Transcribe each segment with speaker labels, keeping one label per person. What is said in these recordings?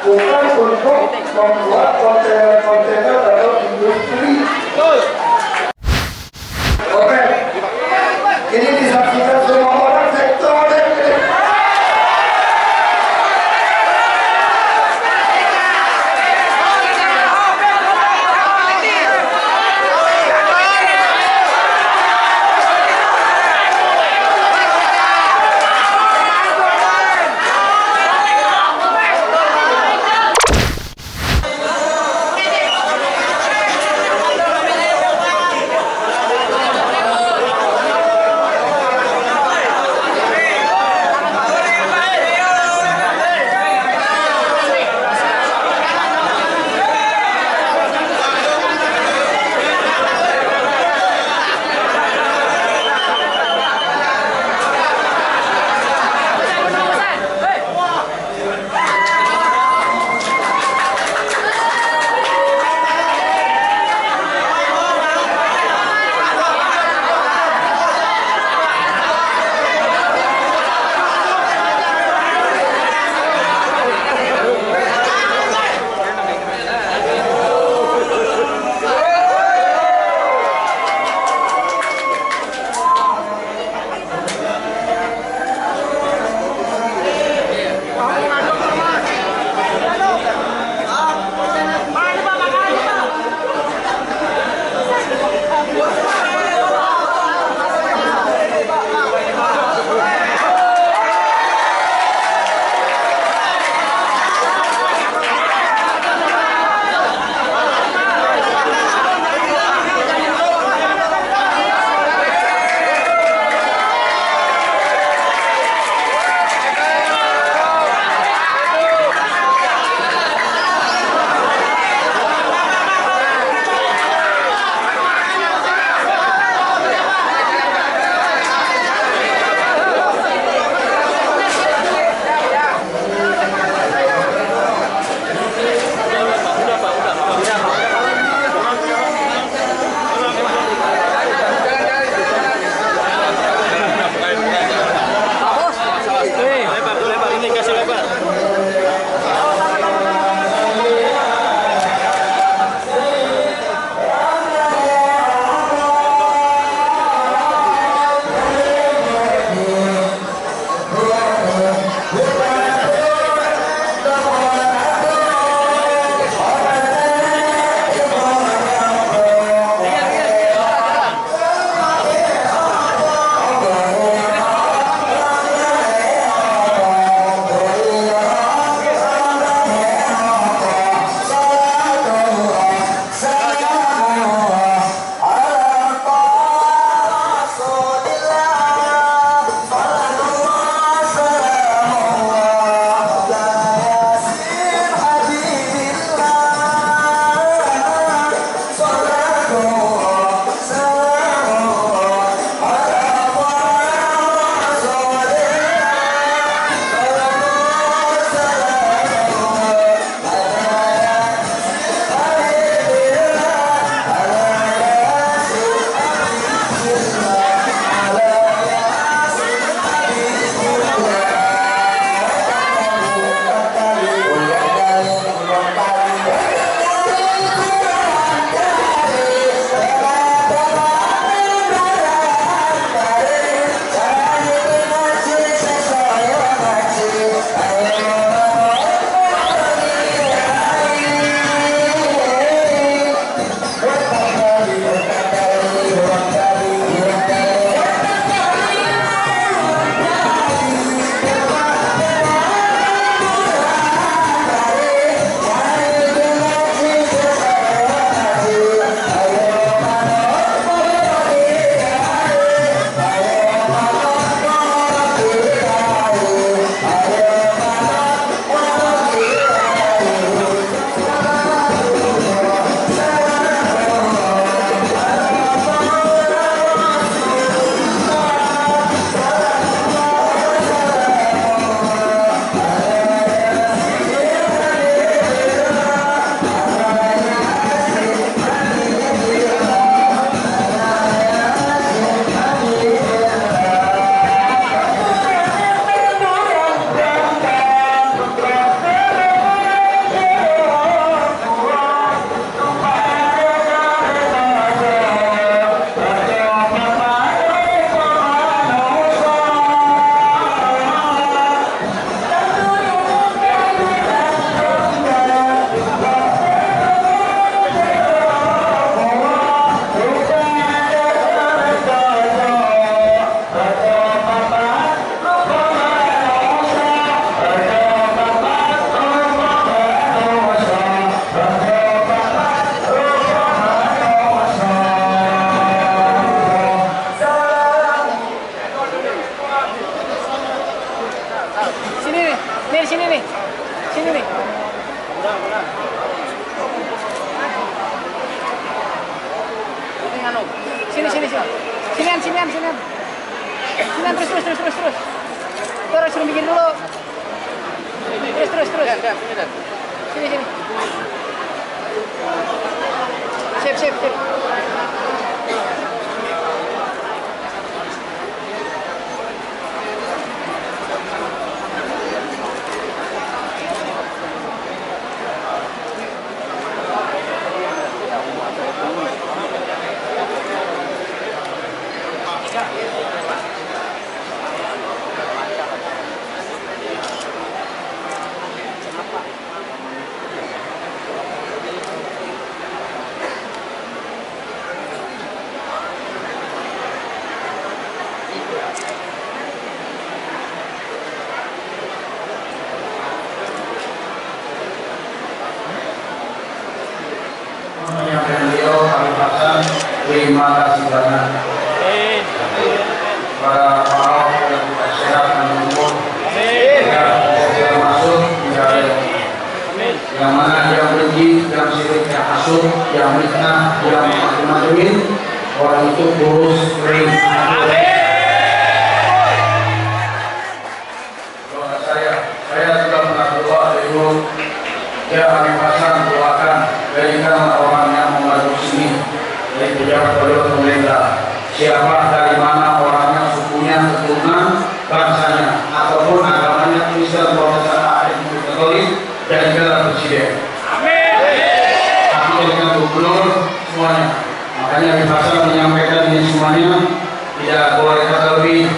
Speaker 1: bukan untuk membuat kontainer-kontainer atau industri. Oke, ini disaksikan semua orang sektor.
Speaker 2: Sini nih. Nih sini nih. Sini nih. Sini sini sini. Sinian sinian sinian. Sinian terus. Terus suruh bikin dulu. Terus. Sini sini. Sip.
Speaker 3: Terima kasih banyak para pelaut yang sehat dan umur yang masuk yang mana yang benci, yang sirik, yang hasut, yang fitnah, yang macam-macam orang itu lurus kering. Saya sudah pernah doa dulu, ya kami pasang doakan berikan orang yang membantu sini dari pejabat pemerintah, siapa dari mana orangnya, sukunya, keturunan, bangsanya, ataupun agamanya, Kristen, Protestan, Ateis, Katolik, dan segala presiden. Amin. Kami dengan gubernur semuanya. Makanya kami pasang menyampaikan ini semuanya tidak boleh kata lebih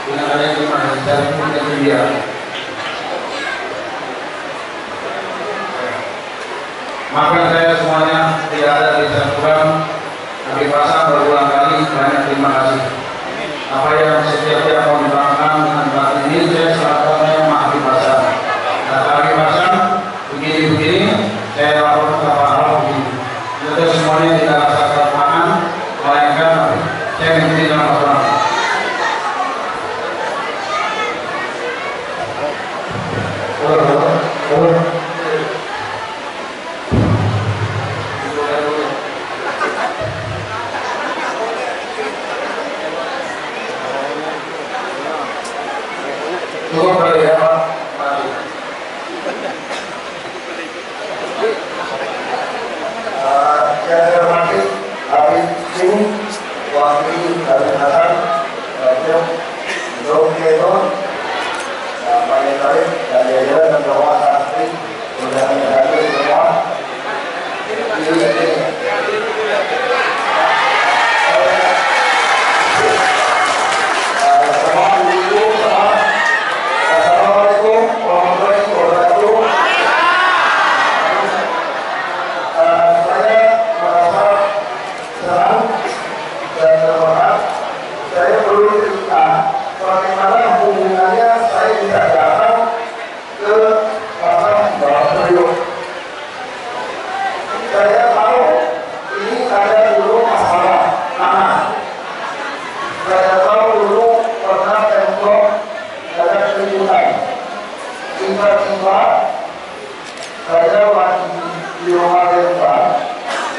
Speaker 3: dengan adanya cuma dari media. Maka saya semuanya tidak ada tulisan kurang. Kami pasang berulang kali banyak terima kasih. Apa yang setiap mau dibanggakan dengan batin ini saya selalu maafin pasang. Nah kami pasang begini saya lapor ke Pak Al begini. Itu semuanya tidak rasa kelemahan, melainkan saya mengerti dalam orang. Cukup kali ya Pak.
Speaker 1: Yang saya hormati Habib Singh, Wakil dari Hasan, Dr. Keto, Pak Yatarik, dan jajaran dan bawahan asli, undangan yang hadir semua. Assalamualaikum warahmatullahi wabarakatuh. Saya merasa senang dan terhormat. Saya perlu cerita bagaimana hubungannya saya bisa datang ke pasar Bawah Priok. Saya tahu ini ada dulu masalah tanah. Saya tahu dulu pernah Pemprov ada keributan. Tiba-tiba saya lagi di rumah Lembang,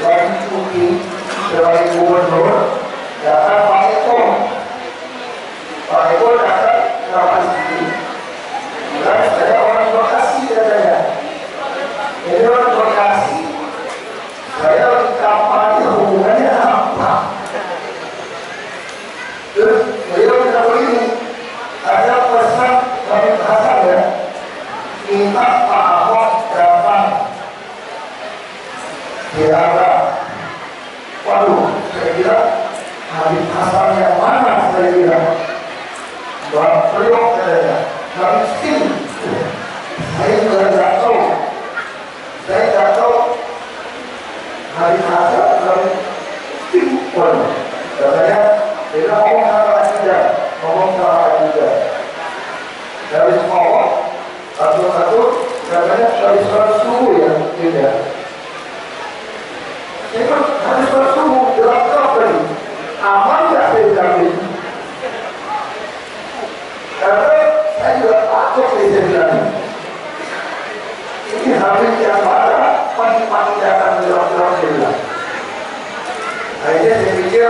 Speaker 1: lagi cuti sebagai gubernur, datang Pak Eko. Pak Eko datang ke sini, bilang saya orang Bekasi katanya. Jadi orang Bekasi, saya lagi kampanye hubungannya apa? Terus beliau bilang begini, ada pesan dari Hasan ya, minta Pak Ahok datang. Kira-kira, waduh, saya bilang Habib Hasan yang mana? Saya bilang Pak Priok katanya, Habib Singh. Saya juga tidak tahu. Saya tidak tahu Habib Hasan, Habib Singh. Waduh, katanya dia ngomong salah juga. Dari semua satu-satu katanya dari sholat subuh ya, tidak. Itu hari sholat subuh dalam kapan? Aman nggak saya jamin? Karena saya juga takut takut saya bilang. Ini habis yang mana pagi-pagi datang gelap-gelap dia bilang. Akhirnya saya pikir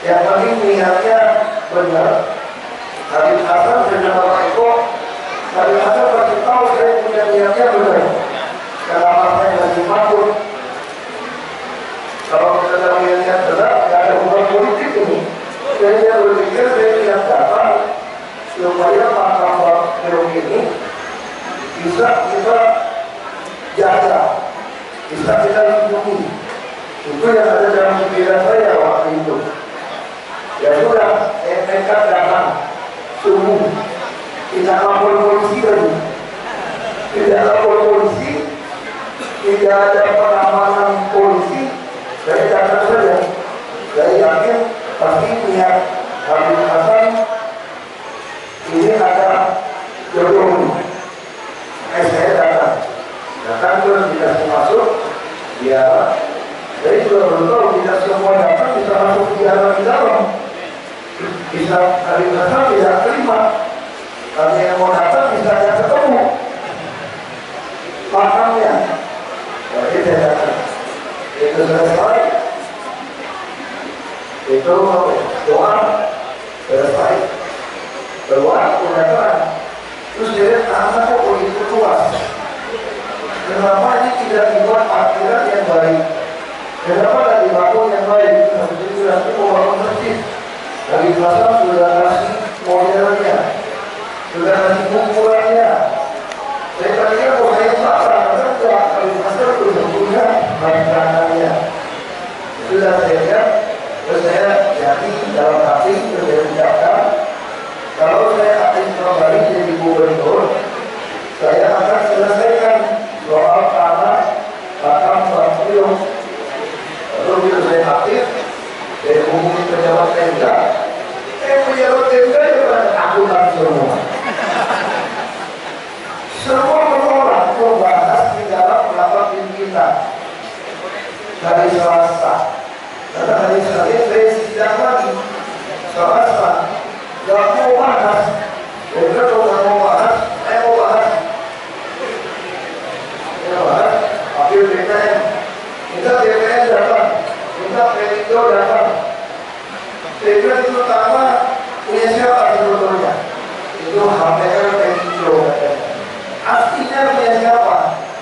Speaker 1: yang penting niatnya benar. Habib Hasan dengan Bapak Eko, Habib Hasan pasti tahu saya punya niatnya benar. Karena saya lagi makhluk. Kalau kita dalam niat benar, tidak ada hubungan politik ini. Jadi saya berpikir saya niat datang supaya makam Bapak ini bisa kita jaga, bisa kita lindungi. Itu yang ada dalam pikiran saya waktu itu. Ya sudah, mereka datang subuh, tidak lapor polisi lagi, tidak lapor polisi, tidak ada pengamanan polisi. Saya datang saja. Saya yakin pasti niat Habib Hasan ini ada jodoh. Saya datang terus dikasih masuk, ya. Saya juga belum tahu tidak semua datang bisa masuk di dalam. Bisa Habib Hasan tidak terima. Kalau yang mau datang bisa ada ketemu makamnya. Jadi saya datang. Itu selesai. Itu doa selesai. Keluar kemudian terus dia tanah kok begitu luas. Kenapa ini tidak dibuat parkiran yang baik? Kenapa tidak dibangun yang baik? Jadi nanti mau bangun masjid. Dari pasar sudah kasih modelnya, sudah kasih ukurannya. Saya tanya kok saya pasar, karena dari pasar sudah punya rancangannya. Sudah saya lihat, terus saya jadi dalam hati, terus saya ucapkan, kalau saya akan kembali jadi gubernur, saya akan selesaikan soal tanah makam Bang Priok. Lalu begitu saya aktif, saya hubungi pejabat Pemda. Pejabat Pemda itu pada takutan semua. Semua menolak membahas di dalam rapat pimpinan hari Selasa. Karena hari Senin saya sidang lagi. Selasa gak mau bahas. Benar kalau gak mau bahas, saya mau bahas. Saya bahas, wakil BPN. Minta BPN datang, minta Perindo datang. Saya bilang itu pertama punya siapa sebetulnya? Itu HPL Perindo katanya. Aslinya punya siapa?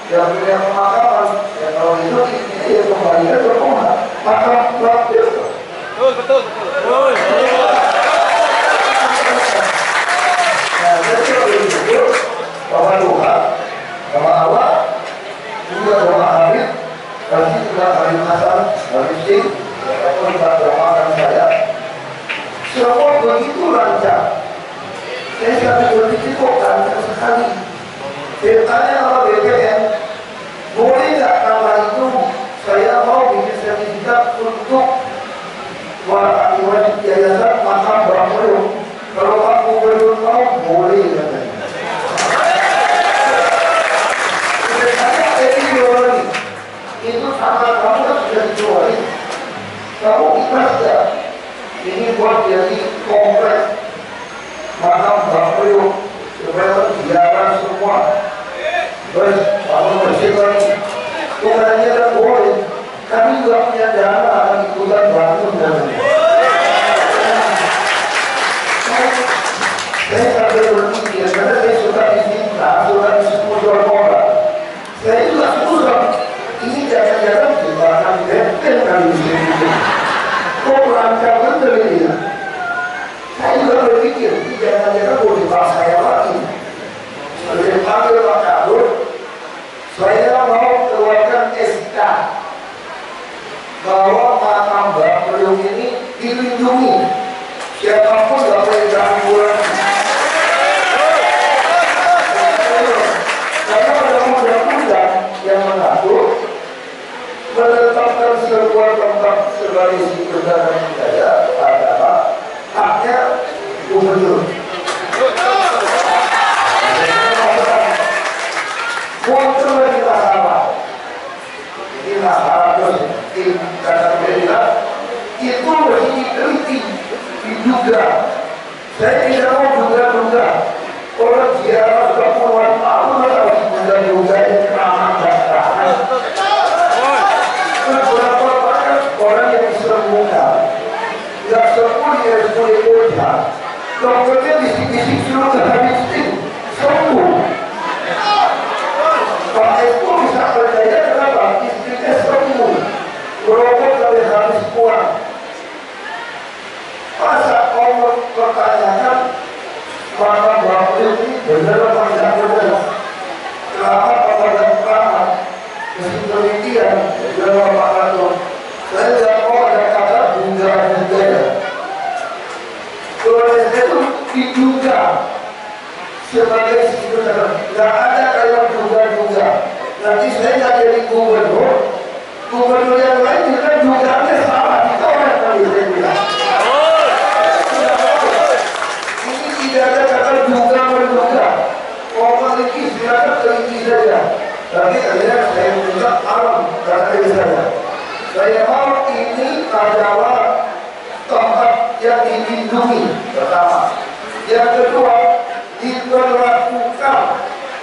Speaker 1: Yang punya pemakaman. Ya kalau itu ya kembalikan ke rumah. Makam wakil.
Speaker 4: Betul.
Speaker 1: Nah, jadi kalau itu bahwa Tuhan, bahwa Allah juga doa Habib, pasti juga Habib Hasan, Habib Sing, ataupun juga doakan saya. Semua begitu lancar. Saya sampai berpikir kok lancar sekali. Saya tanya sama BPN, boleh nggak tanggal itu saya mau bikin sertifikat untuk wajib yayasan makam Bang Priok. Kalau Pak Gubernur mau, boleh katanya. Saya dijual lagi. Itu tanggal kamu kan sudah dijual. Kamu ikhlas ya? Ini buat jadi kompleks makam Bang Priok supaya biarkan semua. bersangkutan selama pemerintahan mesin penelitian dalam Pak Ratul. Saya tidak mau ada kata bunga-bunga. Kalau itu diduga sebagai sekitar, tidak ada kayak duga-duga. Nanti saya tidak jadi gubernur yang lain juga dugaannya salah. Kita orang kali saya bilang. Ini tidak ada kata duga-menduga. Mau memiliki silakan teliti saja. Tapi akhirnya saya minta alam kata saya. Saya mau ini adalah tempat yang dilindungi pertama. Yang kedua, diperlakukan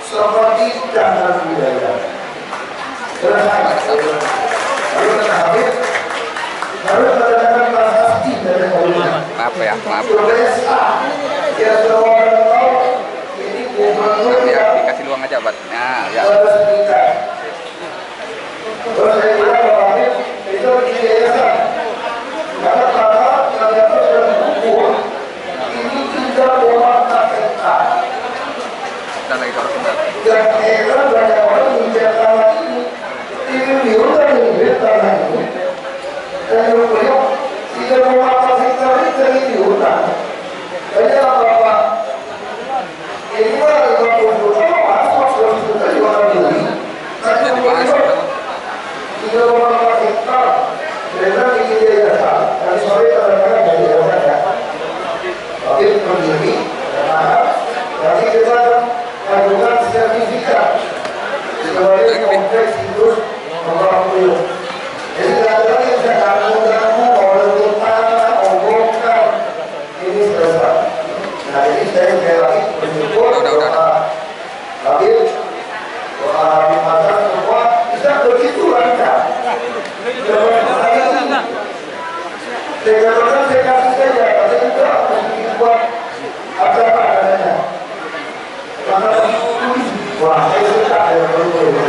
Speaker 1: seperti cagar budaya. Lalu kata Habib, harus mengadakan prasasti dari Habib.
Speaker 4: Maaf ya, maaf.
Speaker 1: Ya semua orang tahu ini gubernur
Speaker 4: Ya, dikasih luang aja buat. Nah, ya.
Speaker 1: Terus saya bilang ke Habib, itu di yayasan. Karena ternyata sudah diukur. Ini tidak rumah KPK.
Speaker 4: Kita lagi kalau sebentar.
Speaker 1: Dan heran banyak orang menginjak tanah ini. Ini diulang ini tanah ini. Dan beliau tidak rumah KPK ini diulang. Banyak Bapak. Ini mah 50 juta masuk 100 juta juga orang beli. Tapi beliau tidak rumah KPK. Mereka bikin yayasan. Nanti sore kadang-kadang dari yayasan ya. Tapi berdiri. Nanti kita ajukan sertifikat sebagai kompleks hidup membangun. Jadi kadang-kadang yang saya kamu oleh tanah, obrokan ini selesai. Nah ini saya lagi bersyukur bahwa Habib Hasan semua bisa begitu lancar. Saya kasih saja, saya juga mesti buat apa namanya. Wah, saya suka yang baru-baru.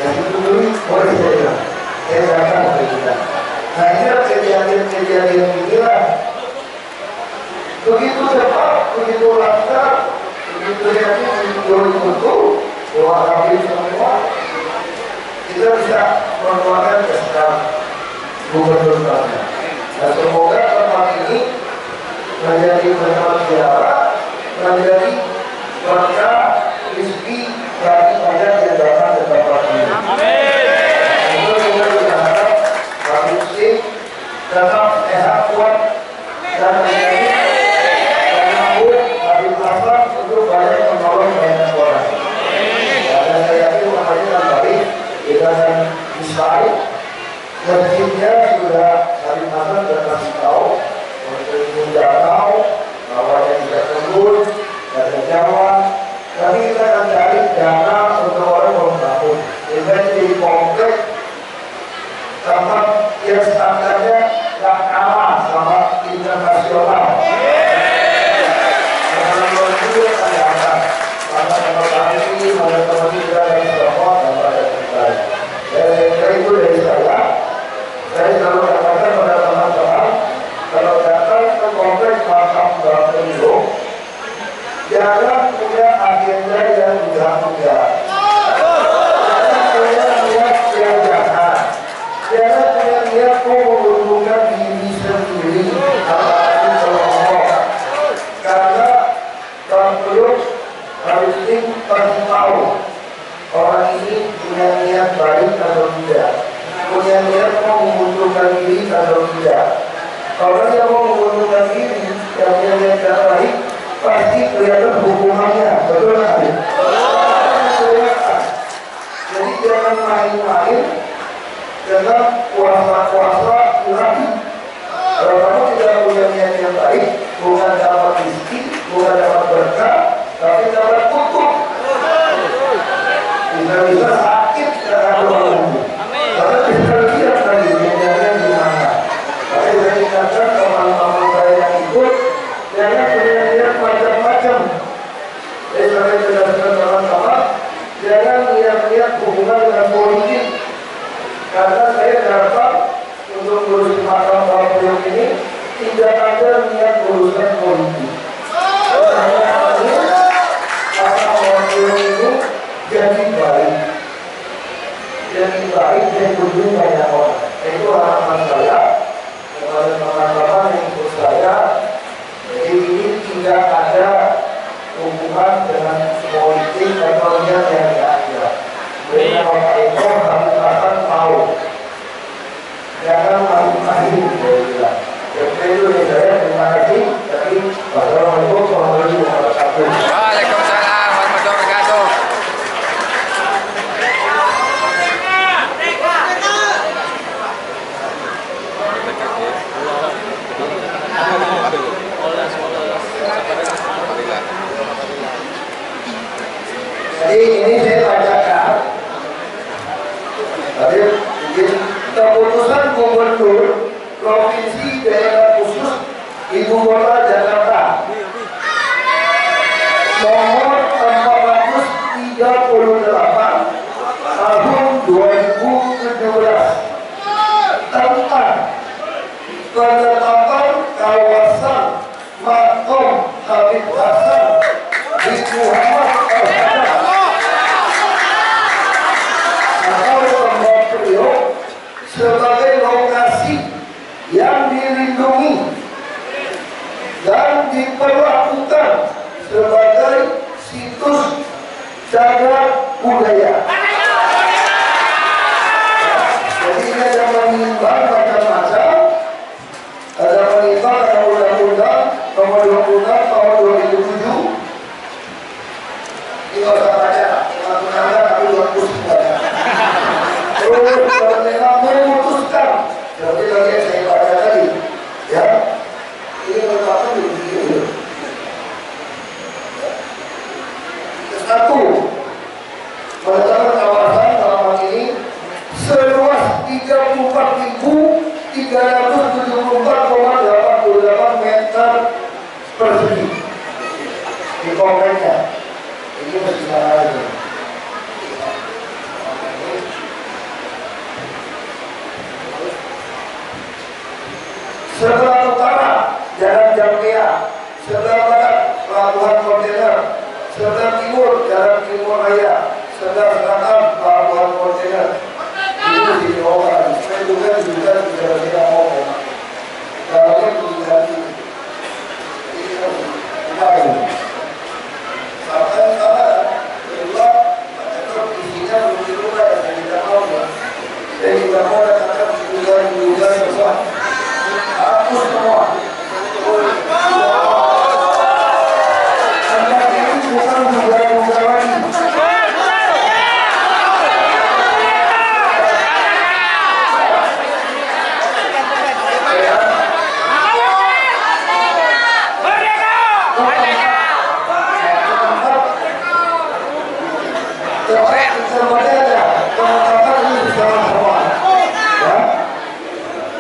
Speaker 1: Yang itu dulu, boleh saya bilang. Saya datang ke kita. Nah, inilah kejadian inilah. Begitu cepat, begitu lancar, begitu yakin, begitu betul, bahwa Habib semua, kita bisa mengeluarkan kesekan gubernur kami. Dan semoga tempat ini menjadi tempat ziarah, menjadi berkah rezeki bagi pada yang datang ke tempat ini. Amin. Itu kita berharap Habib Syekh tetap sehat kuat dan menjadi penyambung Habib Hasan untuk banyak menolong banyak orang. Dan saya yakin makanya baik kita akan Israel. Masjidnya sudah Habib Hasan sudah kasih tahu untuk danau, bawahnya tidak tembul, ada Jawa. Tapi kita akan cari dana untuk orang membangun. Kita jadi kompleks tempat yang standarnya tak kalah sama internasional. Karena luar itu ada apa? Mana tempat kami, mana tempat kita dan semua tempat yang terbaik. Dari itu dari saya selalu katakan pada teman-teman, kalau datang ke kompleks makam Bapelindo, jangan punya agenda yang mudah-mudah. Jangan punya niat yang jahat. Jangan punya niat menguntungkan diri sendiri. Apalagi kalau ngomong. Karena Bapelindo harus pasti tahu orang ini punya niat baik atau tidak. Punya niat mau menguntungkan diri atau tidak. Kalau dia mau menguntungkan diri, yang punya niat tidak baik, pasti kelihatan hukumannya, betul nggak? Kelihatan. Jadi jangan main-main dengan puasa-puasa lagi. Kalau kamu tidak punya niat yang baik, bukan dapat rezeki, bukan dapat berkah, tapi dapat kutuk. Bisa-bisa sakit karena doa. Karena kita lihat tadi medianya gimana. Tapi saya ingatkan teman-teman saya yang ikut, jangan punya niat macam-macam. Saya jelaskan teman-teman, jangan niat-niat hubungan dengan politik. Karena saya datang untuk ngurus makam Bapelindo ini tidak ada niat urusan politik. Karena berkunjung banyak orang. Itu harapan saya kepada teman-teman yang ikut saya. Jadi ini tidak ada hubungan dengan politik atau yang ada. Beliau Bapak itu harus akan tahu. Jangan malu-malu bilang. Itu saya terima kasih. Tapi wassalamualaikum warahmatullahi wabarakatuh.
Speaker 4: Waalaikumsalam warahmatullahi wabarakatuh.
Speaker 1: Jadi ini saya bacakan. Tadi keputusan Gubernur Provinsi Daerah Khusus Ibu Kota Jakarta nomor 438 tahun 2017 tentang penetapan kawasan Makom Habib Hasan bin Muhammad Al-Haddad atau Tembok Priok sebagai lokasi yang dilindungi dan diperlakukan sebagai situs cagar budaya. Jadi ini ada menimbang macam-macam, ada menimbang ada undang-undang nomor 26 tahun 2007. Ini nggak usah baca, undang-undang tapi 29. Terus mereka memutuskan, seperti tadi yang saya baca tadi, ya, ini merupakan begini. Satu, menetapkan kawasan dalam hal ini seluas 34.374,88 meter persegi di kompleknya. Ini mesti lagi. Sebelah utara Jalan Jamia, sebelah barat Pelabuhan Kontainer, sebelah timur Jalan Timur Raya, sebelah selatan Pelabuhan Kontainer. Itu di Jawa. Saya juga tidak mau. Dalamnya juga ini sampai sana kedua macam isinya berubah dan tidak mau. Saya tidak mau datang juga semua. Hapus semua. Anda ini bukan juga lagi.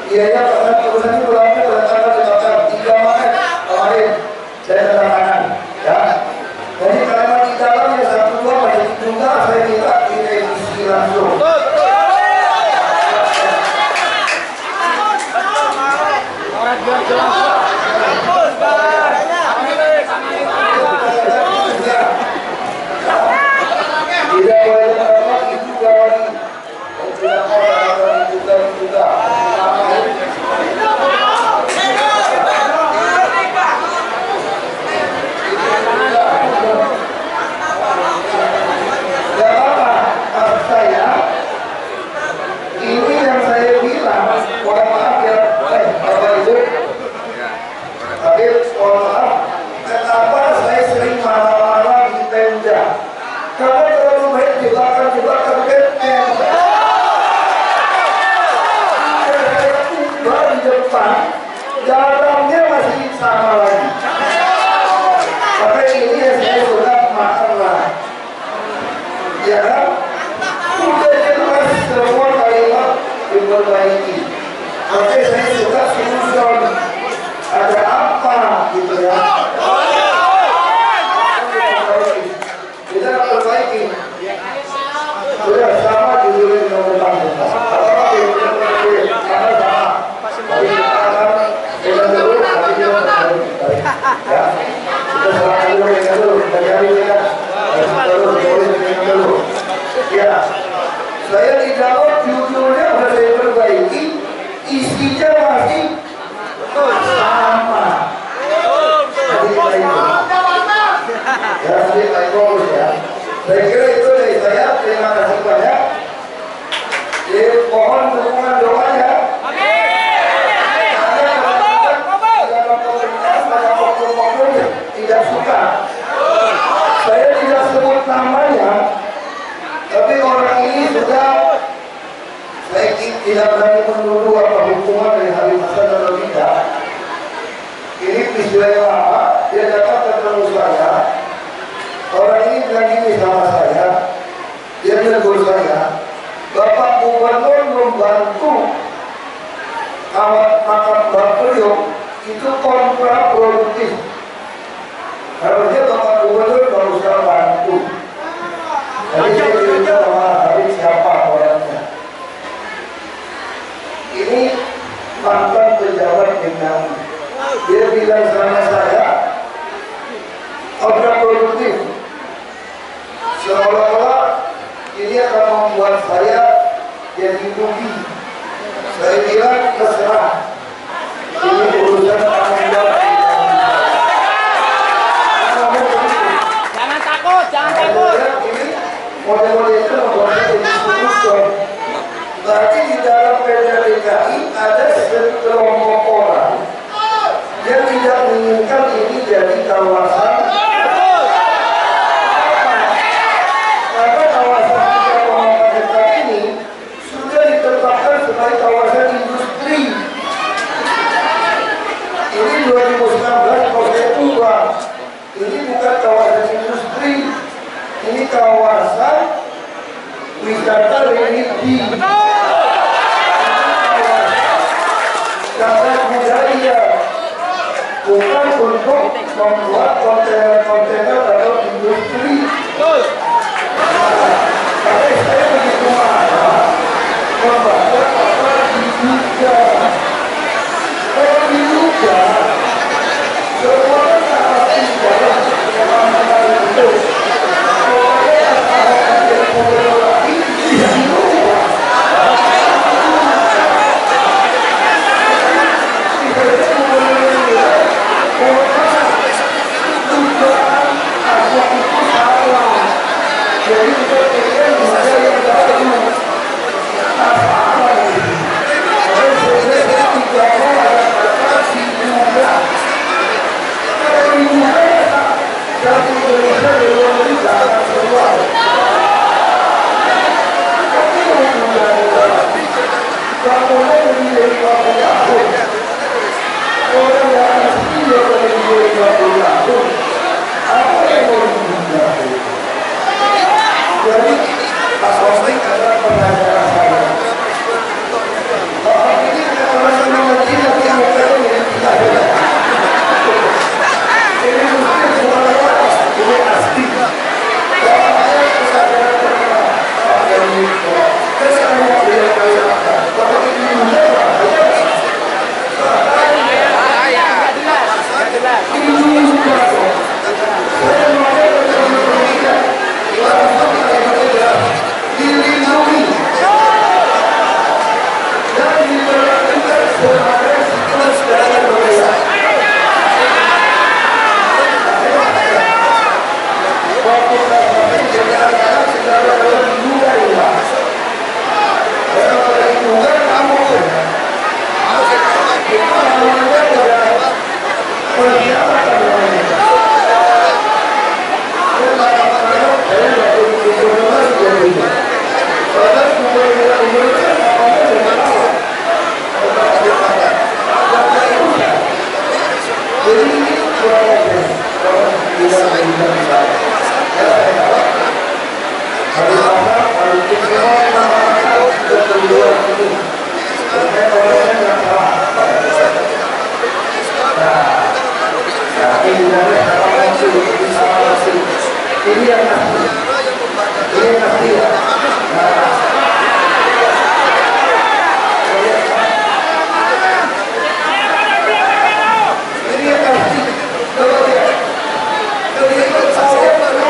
Speaker 1: Biaya perusahaan ini berlaku pada tanggal 3 Maret kemarin saya tanda tangan, ya. Jadi kalimat di dalam yang 1-2 masih juga saya minta direvisi langsung. Tidak boleh dapat itu lagi, tidak boleh dapat juga. Karena terlalu banyak jebakan-jebakan benteng. Saya ubah di depan, dalamnya masih sama lagi. Maka ini yang saya sudah makan lah. Ya kan? Sudah jelas semua kalimat diperbaiki. Maka saya suka solusi. Ada apa gitu ya? Kita perbaiki. Sudah sama judulnya nomor 4. Karena sama. Tapi kita akan pegang dulu, tapi kita akan ya. Kita serahkan dulu, pegang dulu, pegang dulu. Terus boleh pegang dulu. Saya kira itu dari saya. Terima kasih banyak. Jadi mohon dukungan doanya. Tidak suka. Saya tidak sebut namanya, tapi orang ini sudah, saya tidak berani menuduh apa hukuman dari Habib Hasan atau tidak. Ini peristiwa yang lama. Dia datang ketemu saya. Orang ini bilang gini sama saya. Dia menegur saya, Bapak Gubernur membantu awak makam Bapriok itu kontraproduktif. Harusnya Bapak Gubernur baru usah bantu. Jadi saya cerita sama Habib siapa orangnya. Ini mantan pejabat dengan dia bilang sama saya kontraproduktif. Seolah-olah ini akan membuat saya jadi rugi. Saya bilang terserah. Ini urusan tanggung jawab.
Speaker 2: Jangan takut, jangan takut.
Speaker 1: Ini model-model itu membuat saya jadi solusi. Berarti di dalam Perda DKI ada sekelompok orang yang tidak menginginkan ini jadi kawasan. Karena kawasan kita Pemakaman ini sudah ditetapkan sebagai kawasan industri. Ini 2019 kalau saya ubah. Ini bukan kawasan industri, ini kawasan wisata religi. Cagar budaya, bukan untuk membuat kontainer-kontainer atau industri. Tapi saya begitu marah membaca apa diduga. Kalau diduga, semuanya pasti dalam pemahaman itu. Pokoknya apa yang boleh lagi diduga. Jadi kita pikir bisa yang baru apa ini? Kalau sebenarnya tidak ada kata diduga. Kalau diduga satu Indonesia di luar juga akan keluar. Tapi diduga bangunan lebih dari 20 tahun. Orang yang asli lebih dari 20 tahun. Apa yang mau diduga? Jadi Pak Sosik adalah pengacara saya. Bapak ini orang yang mengerti tapi yang mukanya tidak ada. Ini mungkin semuanya ini asli. Bapak saya pengacara terkenal. Pak Yaniko. Saya mau beliau katakan. Bapak ini muda Pak. Ini juga kok. Saya mau dilindungi dan diperlakukan sebagai siklus dari budaya. Waktu saya jalan-jalan segala diduga ya. Kalau diduga kamu kita namanya sudah persiapan namanya. Ini yang asli. Ini yang asli ya. Ini yang asli. Kalau dia ikut saya baru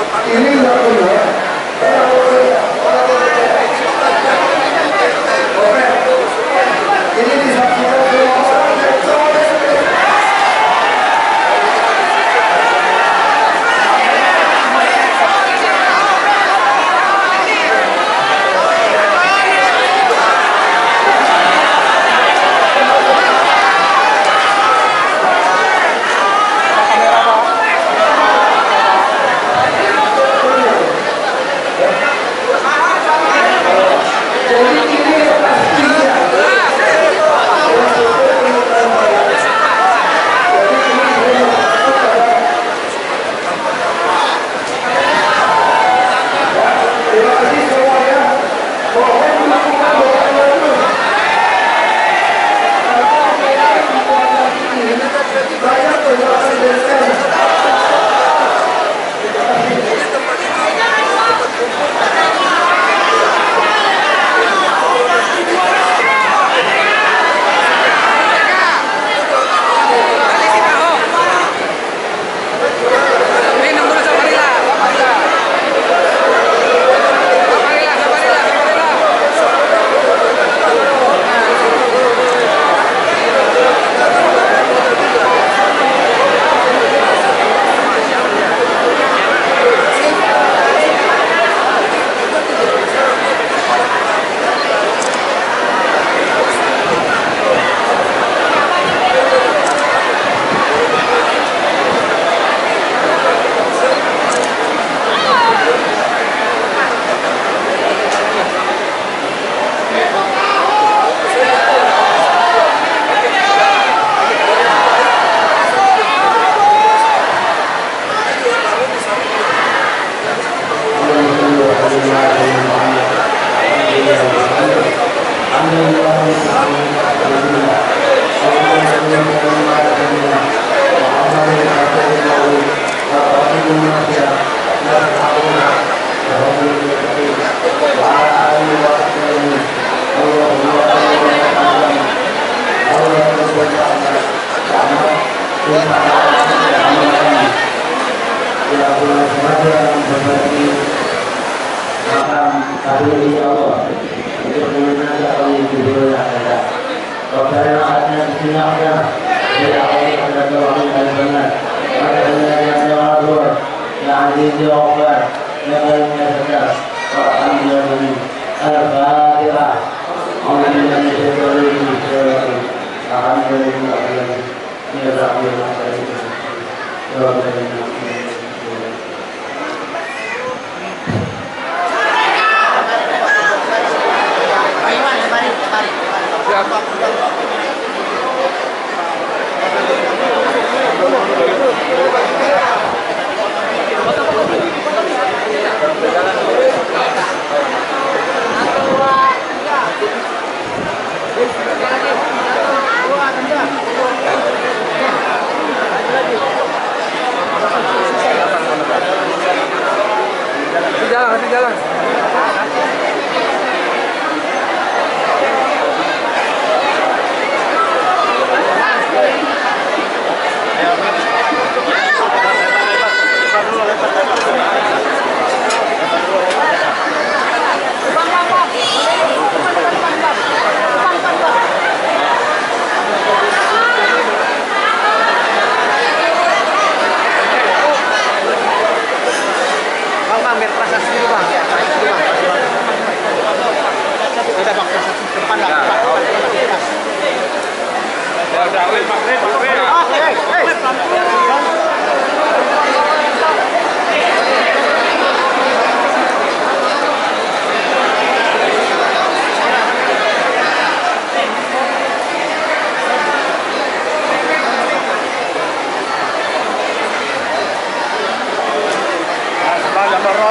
Speaker 1: Ini nggak benar. Oke. Ini disaksikan semua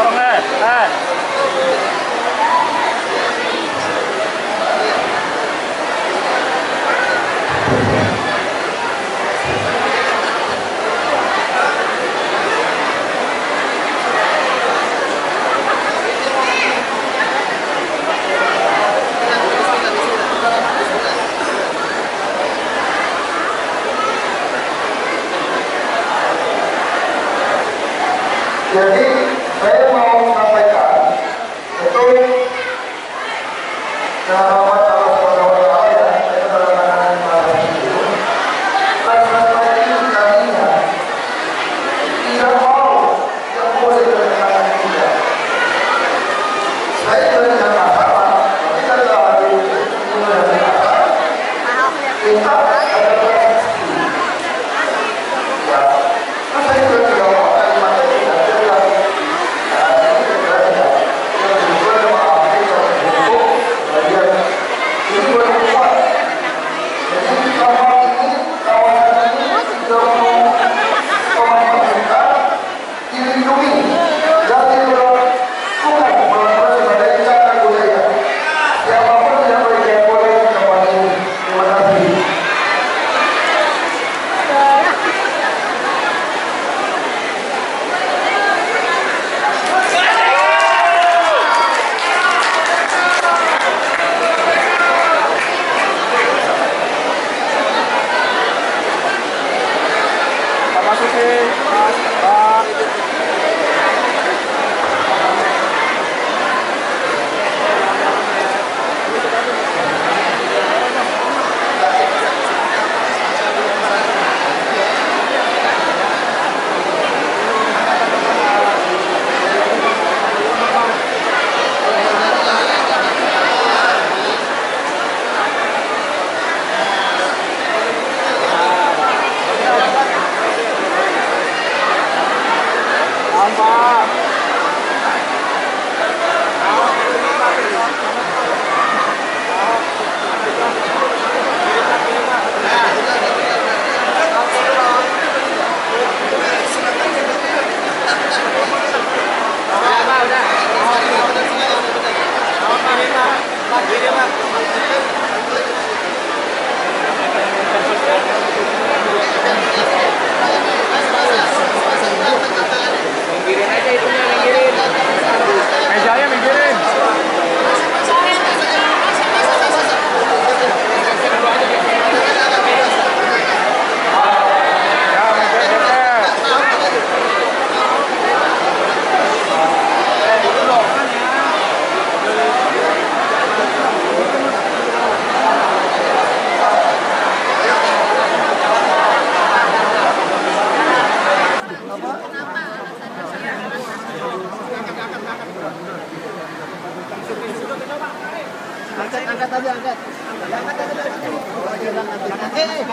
Speaker 1: orang dan semua Jadi saya mau sampaikan itu rahmat Allah Subhanahu wa taala ya, saya berkenan itu rasa ini kalinya tidak mau yang boleh berkenan tidak. Saya dari Jakarta, tapi saya dari Jakarta, kita ada proteksi. Ya, saya juga tidak mau kalimatnya tidak jelas.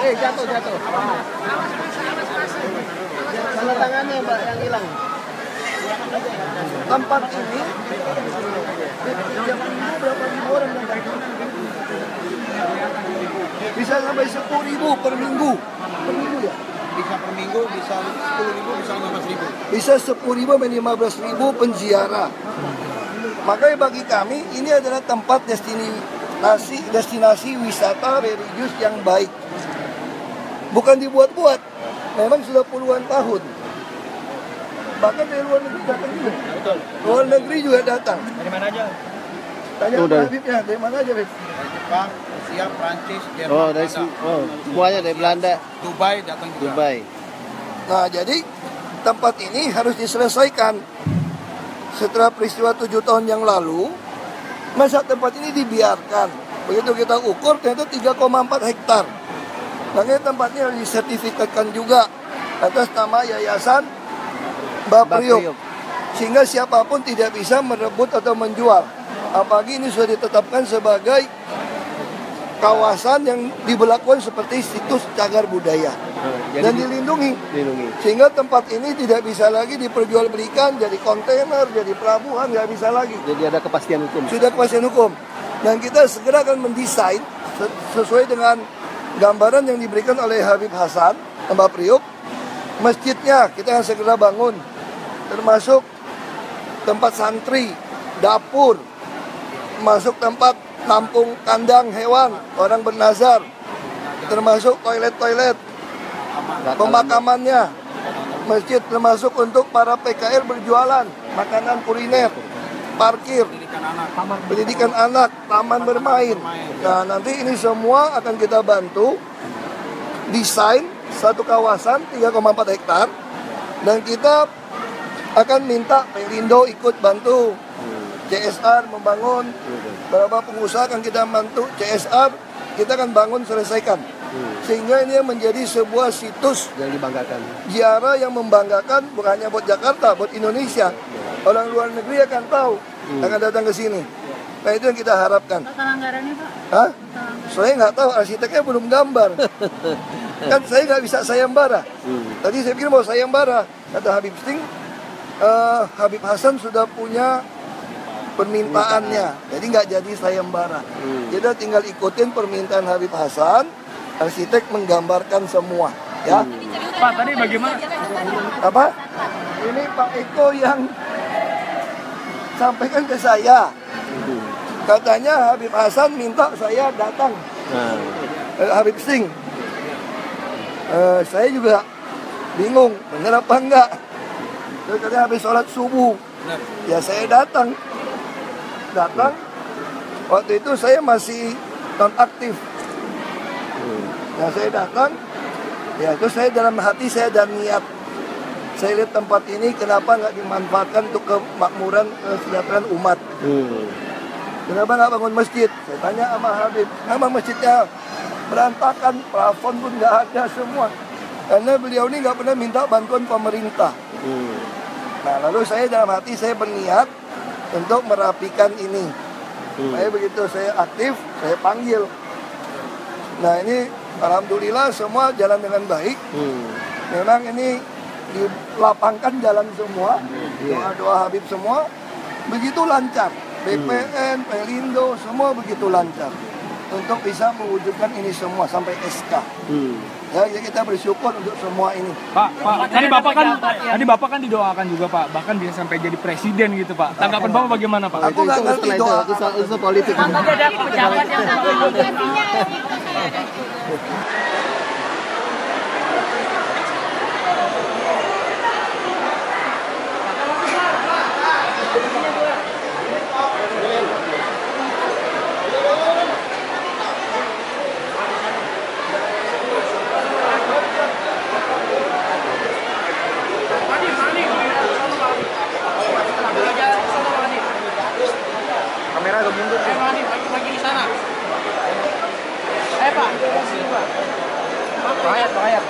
Speaker 2: Jatuh. Tanda tangannya Mbak yang hilang. Tempat ini berapa ribu orang bisa sampai 10.000 per minggu. Per minggu ya?
Speaker 5: Bisa per minggu, bisa 10.000, bisa 15.000.
Speaker 2: Bisa 10.000 sampai 15.000 penziarah. Makanya bagi kami ini adalah tempat destinasi wisata religius yang baik. Bukan dibuat-buat, memang sudah puluhan tahun. Bahkan dari luar negeri datang juga.
Speaker 5: Betul.
Speaker 2: Luar negeri juga datang.
Speaker 5: Dari mana aja?
Speaker 2: Tanya Pak Habib ya, dari mana aja, Habib?
Speaker 5: Dari Jepang, Rusia, Prancis, Jerman,
Speaker 6: Oh, dari semuanya dari Belanda.
Speaker 5: Dubai datang juga.
Speaker 6: Dubai.
Speaker 2: Nah, jadi tempat ini harus diselesaikan. Setelah peristiwa 7 tahun yang lalu, masa tempat ini dibiarkan. Begitu kita ukur, ternyata 3,4 hektar. Makanya tempatnya harus disertifikatkan juga atas nama Yayasan Bapriuk. Sehingga siapapun tidak bisa merebut atau menjual. Apalagi ini sudah ditetapkan sebagai kawasan yang diberlakukan seperti situs cagar budaya. Dan dilindungi. Sehingga tempat ini tidak bisa lagi diperjualbelikan jadi kontainer, jadi pelabuhan, nggak bisa lagi.
Speaker 6: Jadi ada kepastian hukum.
Speaker 2: Sudah kepastian hukum. Dan kita segera akan mendesain sesuai dengan gambaran yang diberikan oleh Habib Hasan, Mbak Priuk. Masjidnya kita akan segera bangun, termasuk tempat santri, dapur, masuk tempat nampung kandang hewan, orang bernazar, termasuk toilet-toilet, pemakamannya, masjid termasuk untuk para PKR berjualan, makanan kuliner, parkir, pendidikan anak, taman bermain. Nah, nanti ini semua akan kita bantu desain satu kawasan 3,4 hektar dan kita akan minta Pelindo ikut bantu, CSR membangun, beberapa pengusaha akan kita bantu, CSR kita akan bangun selesaikan. Sehingga ini menjadi sebuah situs
Speaker 6: yang dibanggakan.
Speaker 2: ziarah yang membanggakan, bukan hanya buat Jakarta, buat Indonesia. Orang luar negeri akan tahu, akan datang ke sini. Nah itu yang kita harapkan.
Speaker 7: Total anggarannya Pak?
Speaker 2: Hah? Saya nggak tahu, arsiteknya belum gambar. Kan saya nggak bisa sayembara. Tadi saya pikir mau sayembara, kata Habib Sting, Habib Hasan sudah punya permintaannya, jadi nggak jadi sayembara. Jadi tinggal ikutin permintaan Habib Hasan, arsitek menggambarkan semua, ya.
Speaker 8: Pak, tadi bagaimana?
Speaker 2: Apa? Ini Pak Eko yang sampaikan ke saya. Katanya Habib Hasan minta saya datang. Habib Sting. Saya juga bingung, benar apa enggak. Terus katanya habis sholat subuh, ya saya datang. Waktu itu saya masih non-aktif. Ya saya datang, ya itu saya dalam hati saya ada niat. Saya lihat tempat ini kenapa nggak dimanfaatkan untuk kemakmuran kesejahteraan umat. Kenapa nggak bangun masjid? Saya tanya sama Habib, nama masjidnya berantakan, plafon pun nggak ada semua. Karena beliau ini nggak pernah minta bantuan pemerintah. Nah lalu saya dalam hati saya berniat untuk merapikan ini. Saya begitu saya aktif, saya panggil. Nah ini alhamdulillah semua jalan dengan baik. Memang ini dilapangkan jalan semua, doa-doa Habib semua begitu lancar. BPN, Pelindo, semua begitu lancar untuk bisa mewujudkan ini semua sampai SK. Ya, jadi kita bersyukur untuk semua ini.
Speaker 8: Pak, tadi Bapak kan didoakan juga Pak, bahkan bisa sampai jadi presiden gitu Pak. Tanggapan Bapak bagaimana Pak?
Speaker 2: Aku nggak ngerti doa.
Speaker 6: Itu politik.
Speaker 7: Ada pejabat yang
Speaker 8: Kamera agak mundur. Lagi di sana. Pak. Pak Hayat.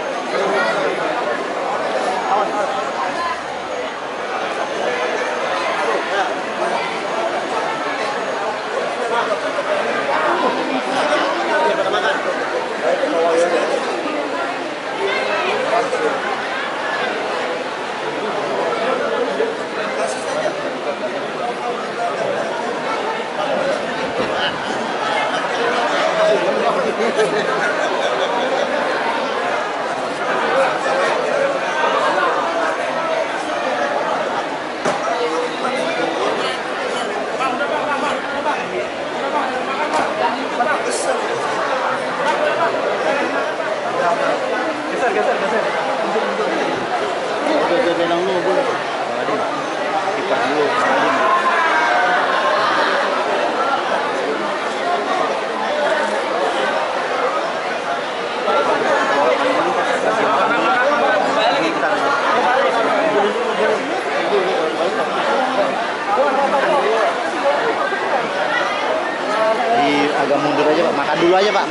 Speaker 6: Agak mundur aja Pak, makan dulu aja Pak,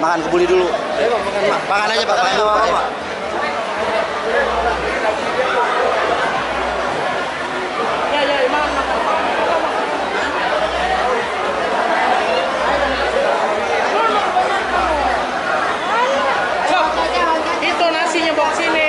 Speaker 6: makan kebuli dulu. Makan aja Pak, makan dulu Pak.
Speaker 8: Itu nasinya bawa sini.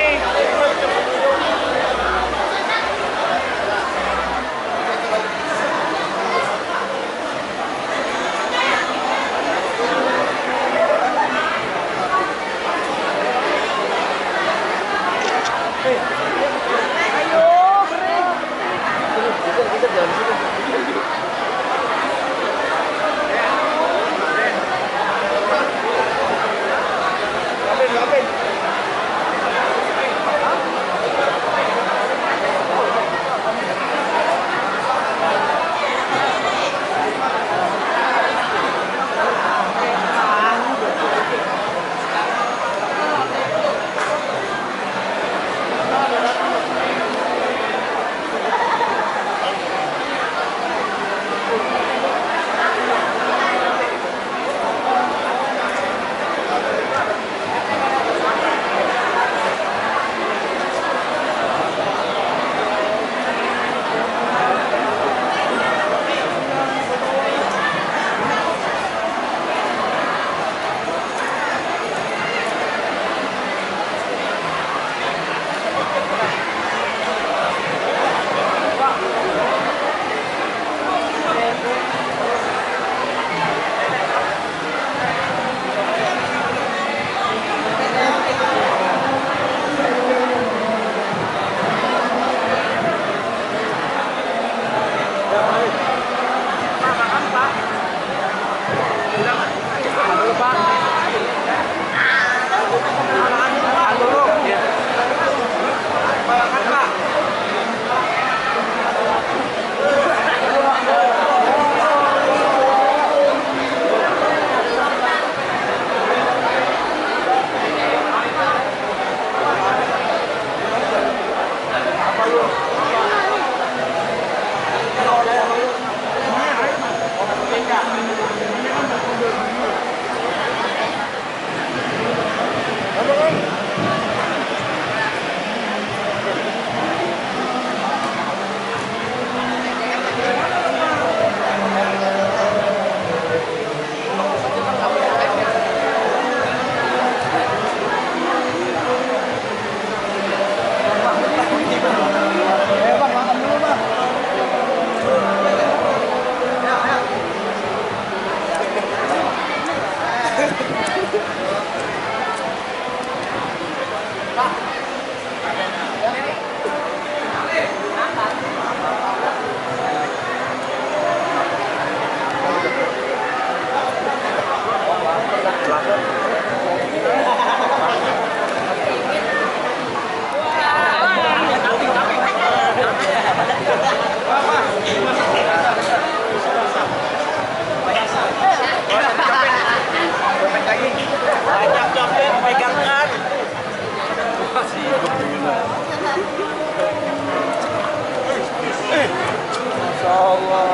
Speaker 8: Allah.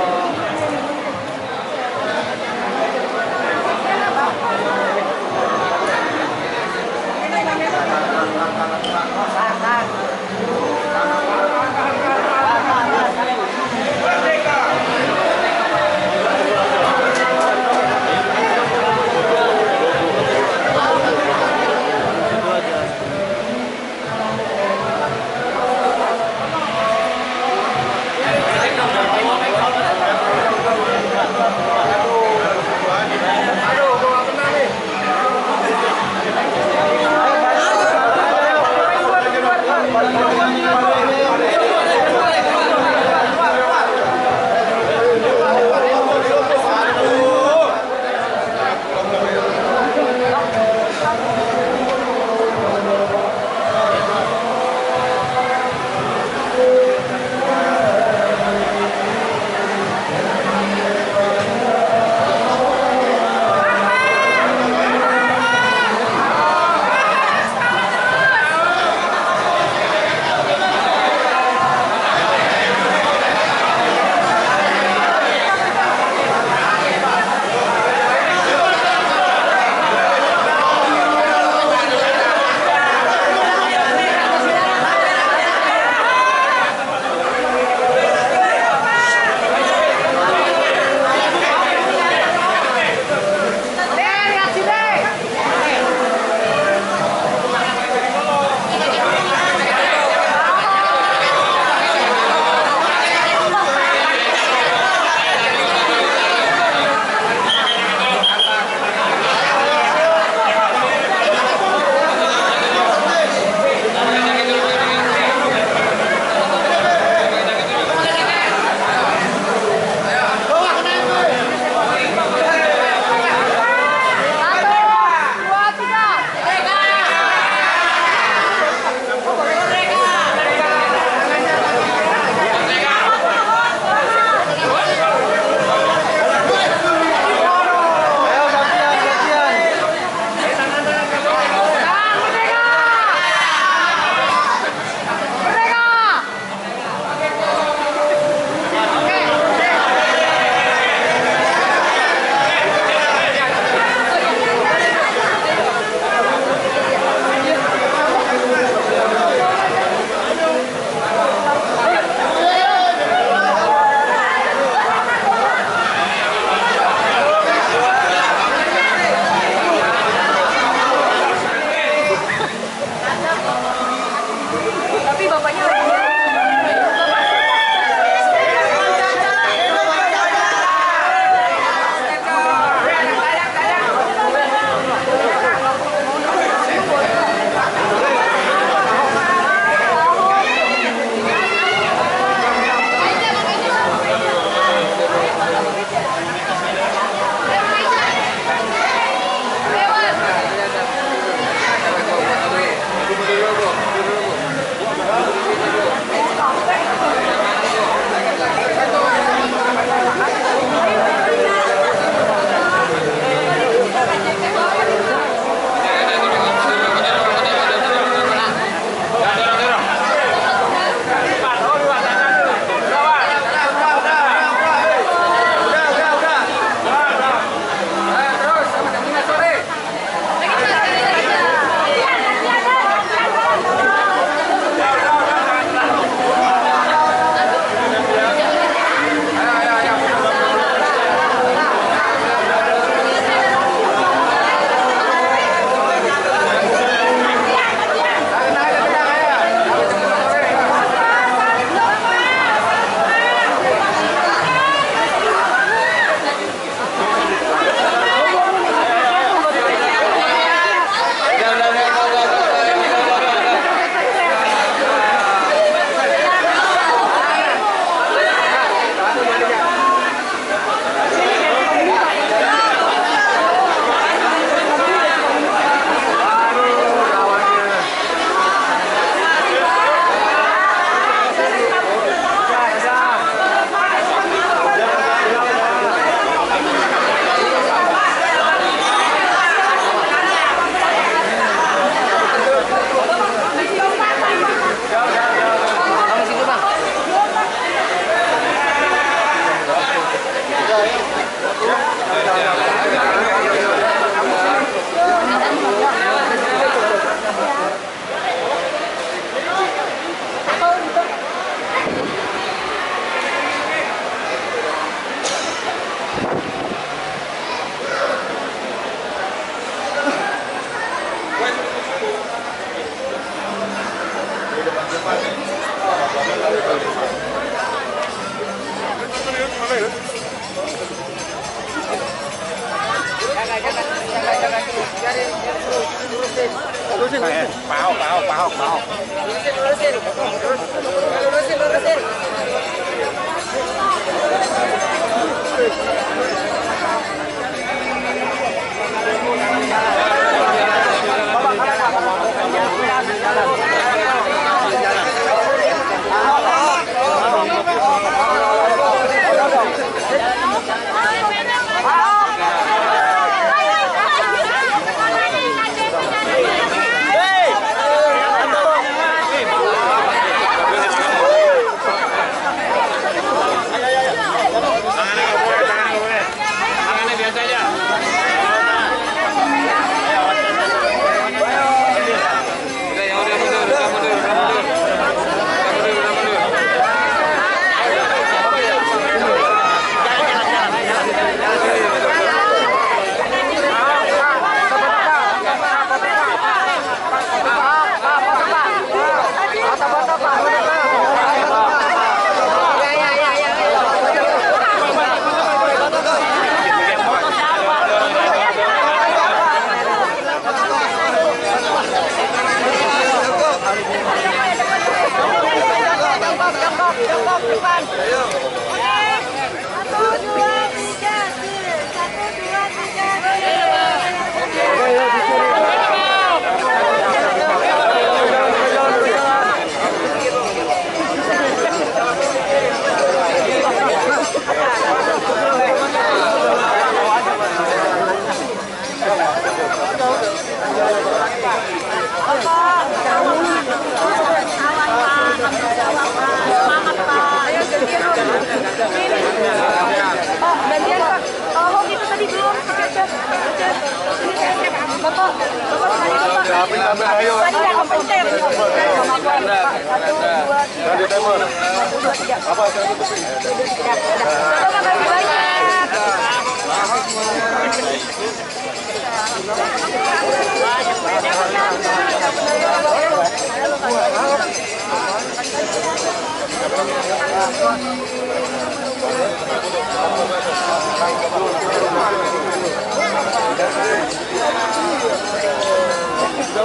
Speaker 6: Pak Ahok.
Speaker 7: Lurusin.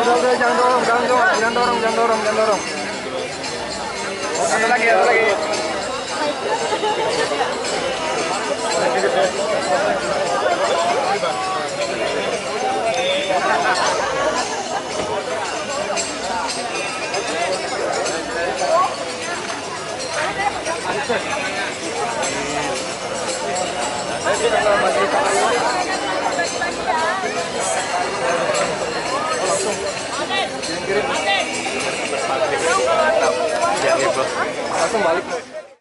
Speaker 2: Udah, jangan dorong.
Speaker 8: Satu lagi.
Speaker 2: Langsung balik.